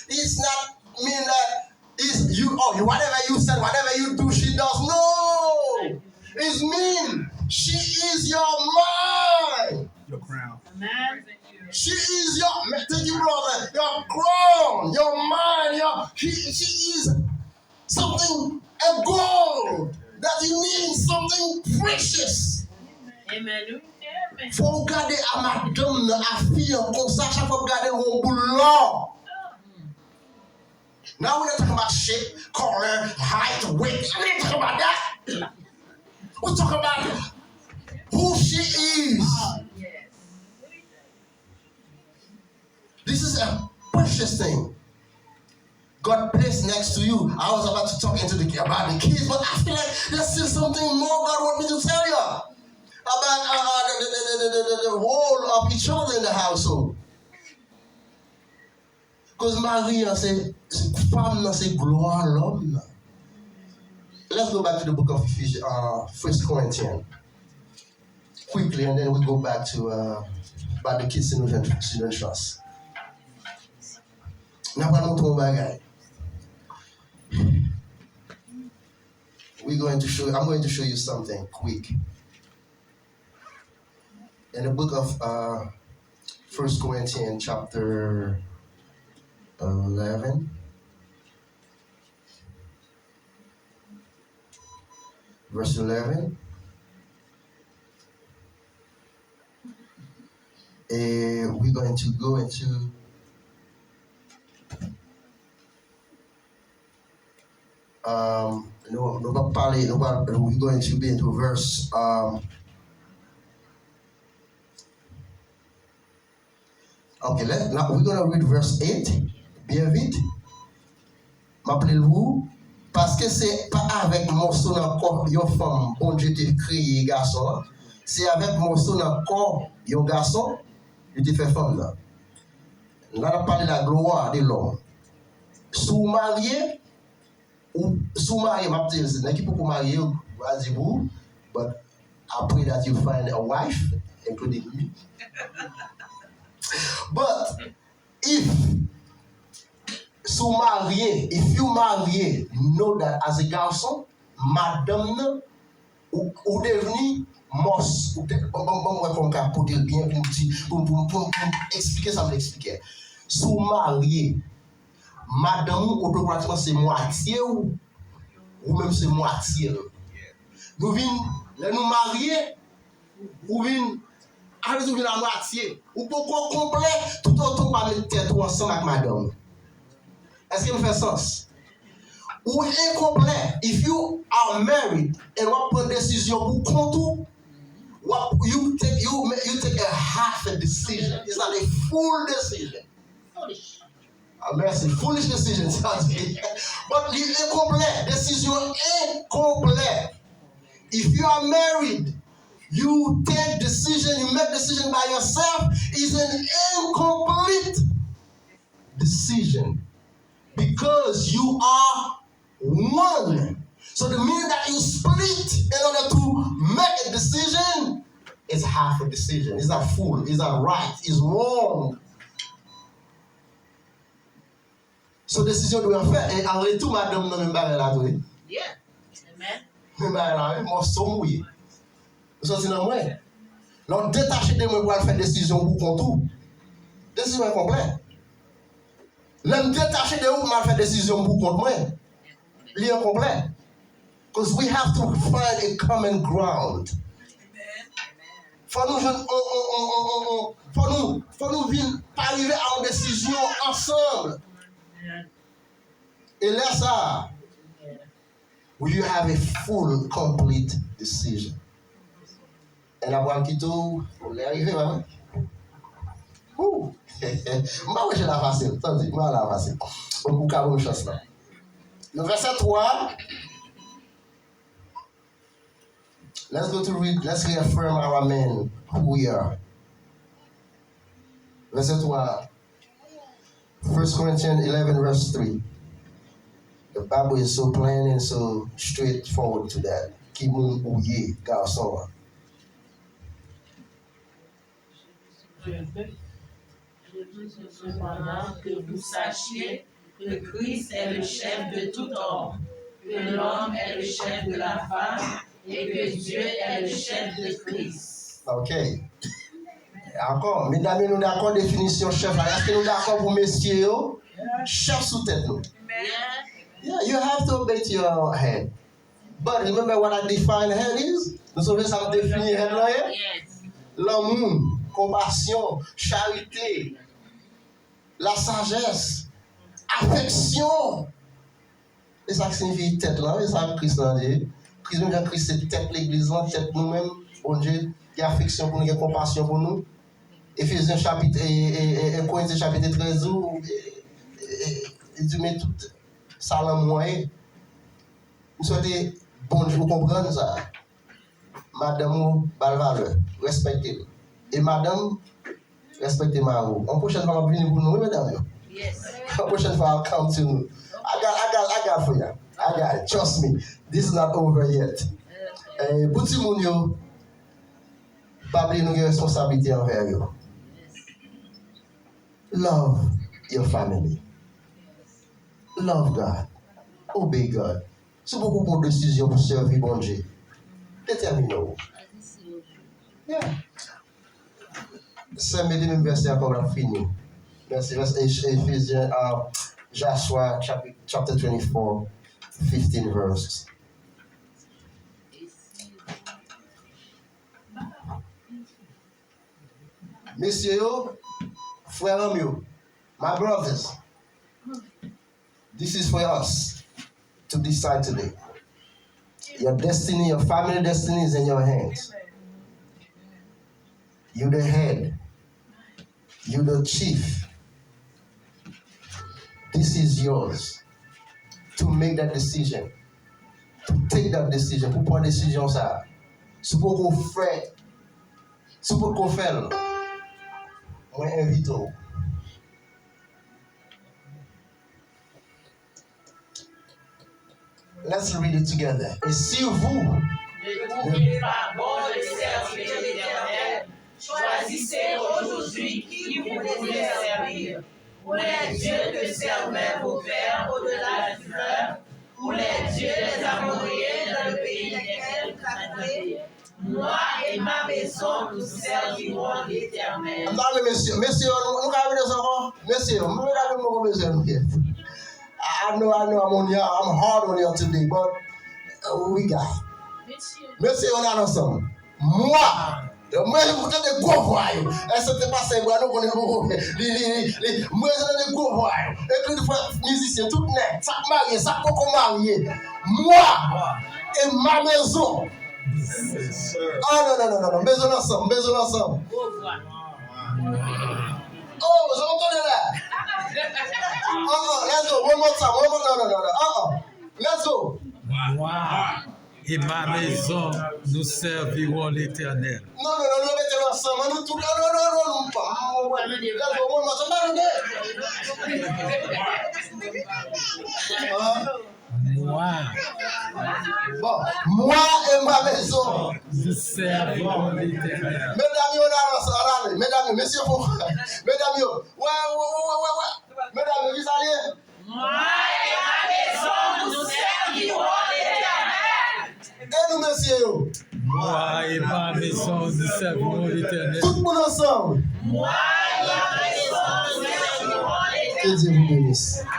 it's not mean that it's you. Oh, whatever you said, whatever you do, she does. No, it's mean she is your mind. Your crown. Amen. She is your. Thank you, brother. Your crown, your mind, she is something a gold that you need, something precious. Amen. Faut regarder à madame à fille comme ça, chaque fois regarder mon boulot. Now we're not talking about shape, color, height, weight. We're not talking about that. We're talking about who she is. This is a precious thing. God placed next to you. I was about to talk about the kids, but I feel like there's still something more God wants me to tell you about the role of each other in the household. Because Marie, c'est femme, c'est gloire l'homme. Let's go back to the book of Ephesians, 1 Corinthians. Quickly, and then we go back to about the kids in the trust. Now, I'm going to show you something quick. In the book of 1 Corinthians chapter 11, verse 11, we're going to go into we're going to be into verse okay, now we're going to read verse 8 bien vite. M'appelez-vous parce que c'est pas avec morceau dans corps yon femme bon Dieu t'a créé garçon, c'est avec morceau dans corps yon garçon il t'a fait femme là. Là on parle de la gloire de l'homme. Sous marié ou sous marié m'a dit c'est qui pour marier vas-y vous, but I pray that you find a wife including me. But if you marry, know that as a garçon, madame ou devenu mos, ou pour dire bien pour expliquer ça, m'expliquer. Sous marié, madame automatiquement c'est moitié ou même c'est moitié. Nous nous marier ou vin allez vous la moitié ou pourquoi complet tout autant pas mettre tête ensemble avec madame. Est-ce qu'il me fait sens? Ou incomplet, if you are married and what prend décision pour compte, what you take a half a decision. It's not a full decision. Foolish. Merci, foolish decision. But the incomplete decision incomplete. If you are married, you take decision, you make decision by yourself, is an incomplete decision. Because you are one. So the minute that you split in order to make a decision, it's half a decision. It's not full, it's not right, it's wrong. So decision doit faire. Et en retour, madame, non, même pas là, oui. Yeah. Amen. Même pas là, moi, somme, ça, c'est non, moi. Donc, détacher de moi pour faire décision pour contour. Décision complète. L'homme détaché de où m'a fait décision pour contre moi. Il est complet. Because we have to find a common ground. Faut nous venir arriver à une décision ensemble. Et là ça, will you have a full, complete decision? Et la voix qui tout, on est arrivé, maman. Moi, je la facile. Attendez, moi, la facile. On vous carre une chance là. Le verset 3. Let's go to read. Let's reaffirm our men who we are. Verset 3. 1 Corinthians 11, verse 3. The Bible is so plain and so straightforward to that. Qui moun ouye garçon. Cependant, que vous sachiez que Christ est le chef de tout homme, que l'homme est le chef de la femme et que Dieu est le chef de Christ. Ok. Encore, mesdames, nous d'accord définition chef. Est-ce que nous d'accord pour messieurs? Chef sous tête nous. Yeah, you have to obey your head. But remember what I define head is? Nous savons ça définir head là? Yes. L'amour, compassion, charité, la sagesse, affection. Et ça signifie tête là, et ça Christ l'a dit. Christ c'est tête l'église, tête nous-mêmes, bon Dieu, il y a affection pour nous, il y a compassion pour nous. Éphésiens chapitre et Corinthiens chapitre 13, il dit mais tout ça là moyen. Vous souhaitez bon Dieu vous comprendre ça. Madame Balvaleur, respectez. Et madame, respectez Marou. En prochaine fois, je vais venir pour nous, mesdames. Yes. En prochaine fois, I'll come to you. I got for you. I got it. Trust me. This is not over yet. Petit moun yo, pas oublier nos responsabilités envers yo. Love your family. Love God. Obey God. C'est beaucoup pour décision pour servir bon Dieu. Déterminez-vous. Yeah. C'est mes deux versets encore la fini. Verset Ephésiens, Joshua chapter 24, 15 verses. Messieurs, frères mieux, my brothers, this is for us to decide today. Your destiny, your family destiny is in your hands. You're the head. You're the chief. This is yours to make that decision, to take that decision. Pour prendre décision ça, c'est pour qu'on fait, c'est pour qu'on fait. Moi invite. Let's read it together. Et si vous Ne trouvez pas bon de servir l'Éternel, choisissez aujourd'hui qui vous voulez servir. Ou les dieux que servaient vos pères au-delà du fleuve, ou les dieux des Amoréens dans le pays desquels vous habitez. Moi et ma maison, nous servirons l'Éternel. Attendez, messieurs, nous avons des enfants. Messieurs, nous avons des enfants. I know I'm hard on you today, but we got it. Messieurs, on a ensemble. Moi, je vous donne des gros voyous. Et c'était pas ça, moi, je vous donne des gros voyous. Et puis, une fois, musicien, tout net, ça marié, ça coco marié. Moi et ma maison. Ah non, maison ensemble. Oh, vous entendez là? Let's go, one more time, no. Let's go. Moi et ma maison, nous servirons l'Éternel. Non, mettez-le ensemble, nous tous, non, pas. Let's go, one more time, moi et ma maison, nous servirons l'Éternel. Mesdames, messieurs, mesdames, ouais. Mesdames, vous allez? Moi et ma maison, nous servirons l'Éternel. Et nous, messieurs? Moi et ma maison, nous servirons l'Éternel. Tout le monde ensemble. Moi et ma maison, nous servirons l'Éternel. Que Dieu vous bénisse. Amen.